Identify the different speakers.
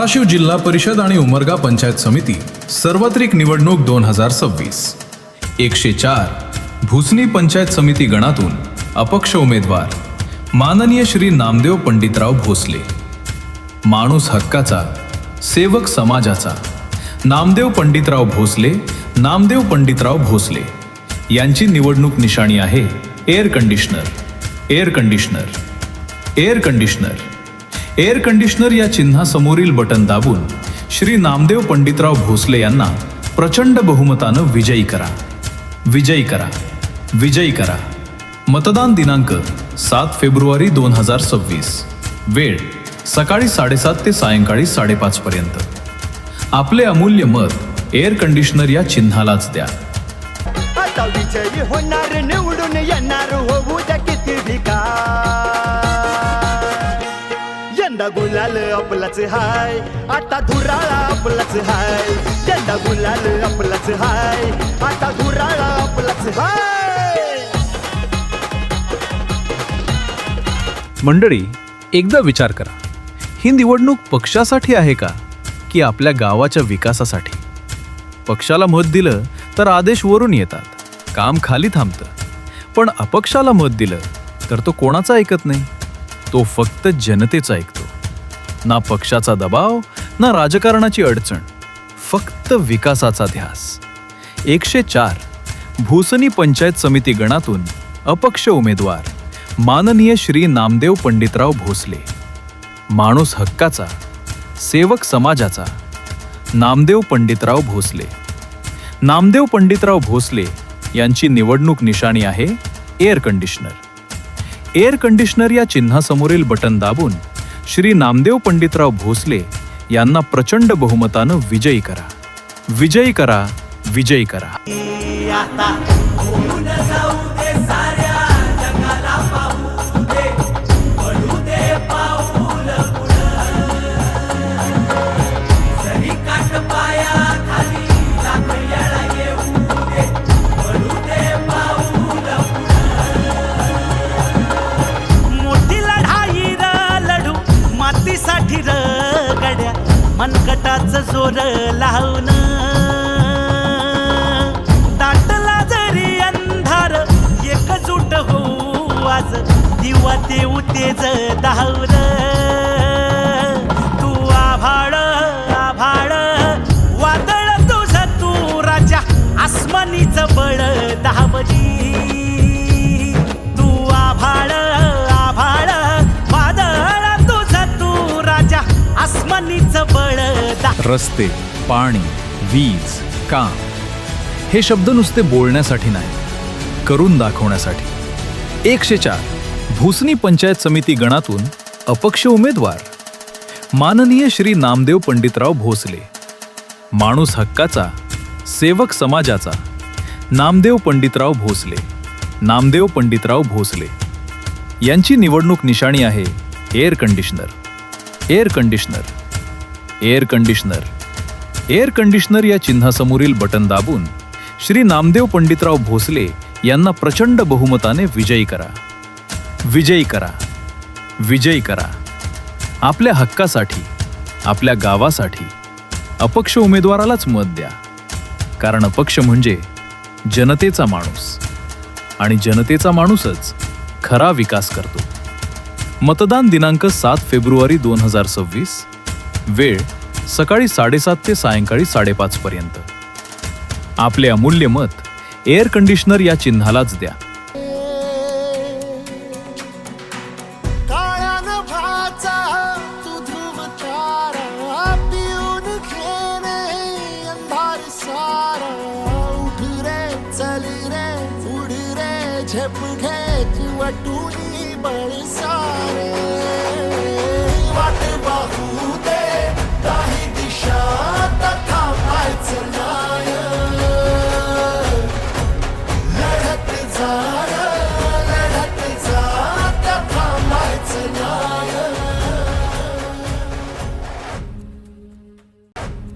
Speaker 1: धाराशिव जिल्हा परिषद आणि उमरगा पंचायत समिती सार्वत्रिक निवडणूक 2026 104 भुसणी पंचायत समिती गणातून अपक्ष उमेदवार माननीय श्री नामदेव पंडितराव भोसले, माणूस हक्काचा, सेवक समाजाचा नामदेव पंडितराव भोसले, नामदेव पंडितराव भोसले यांची निवडणूक निशाणी आहे air conditioner, air conditioner, air conditioner, air conditioner या चिन्हासमोरील बटन दाबून श्री नामदेव पंडितराव भोसले यांना प्रचंड बहुमतानं विजयी करा, विजयी करा, विजयी करा. मतदान दिनांक 7 फेब्रुवारी 2026. वेळ सकाळी 7:30 ते सायंकाळी 5:30 पर्यंत. आपले अमूल्य मत एअर कंडिशनर या चिन्हालाच द्या.
Speaker 2: आता विजयी होणार, निवडून येणार, होऊ द्या किती भिकार. यंदा गुलाल आपलाच हाय, आता धुराळा आपलाच हाय. यंदा गुलाल आपलाच हाय, आता धुराळा आपलाच हाय.
Speaker 3: मंडळी, एकदा विचार करा, ही निवडणूक पक्षासाठी आहे का की आपल्या गावाच्या विकासासाठी? पक्षाला मत दिलं तर आदेश वरून येतात, काम खाली थांबतं. पण अपक्षाला मत दिलं तर तो कोणाचा ऐकत नाही, तो फक्त जनतेचा ऐकतो. ना पक्षाचा दबाव, ना राजकारणाची अडचण, फक्त विकासाचा ध्यास. 104 भुसणी पंचायत समिती गणातून अपक्ष उमेदवार माननीय श्री नामदेव पंडितराव भोसले, माणूस हक्काचा, सेवक समाजाचा नामदेव पंडितराव भोसले. नामदेव पंडितराव भोसले यांची निवडणूक निशाणी आहे एअर कंडिशनर. एअर कंडिशनर या चिन्हासमोरील बटन दाबून श्री नामदेव पंडितराव भोसले यांना प्रचंड बहुमतानं विजयी करा, विजयी करा, विजयी करा.
Speaker 2: साठी रगड्या मनकटाचं जोर लावून, दाटला जरी अंधार एकजूट होऊ आज, दिवा देऊ तेज धावर. तू आभाळ आभाळ वादळ तुझं, तू राजा आसमानीचं बळ दाबजी. तू आभाळ आभाळ आसमानीचं बळ.
Speaker 3: रस्ते, पाणी, वीज, काम हे शब्द नुसते बोलण्यासाठी नाही, करून दाखवण्यासाठी. 104 भुसणी पंचायत समिती गणातून अपक्ष उमेदवार माननीय श्री नामदेव पंडितराव भोसले, माणूस हक्काचा, सेवक समाजाचा नामदेव पंडितराव भोसले, नामदेव पंडितराव भोसले यांची निवडणूक निशाणी आहे air conditioner, air conditioner, air conditioner, air conditioner या चिन्हासमोरील बटन दाबून श्री नामदेव पंडितराव भोसले यांना प्रचंड बहुमताने विजयी करा, विजयी करा, विजयी करा. आपल्या हक्कासाठी, आपल्या गावासाठी अपक्ष उमेदवारालाच मत द्या. कारण अपक्ष म्हणजे जनतेचा माणूस, आणि जनतेचा माणूसच खरा विकास करतो. मतदान दिनांक 7 फेब्रुवारी 2026. वेळ सकाळी 7:30 ते सायंकाळी 5:30 पर्यंत. आपले अमूल्य मत एअर कंडिशनर या चिन्हालाच द्या.
Speaker 4: झेप घे किंवा टुनी बळसारे वाट बाहू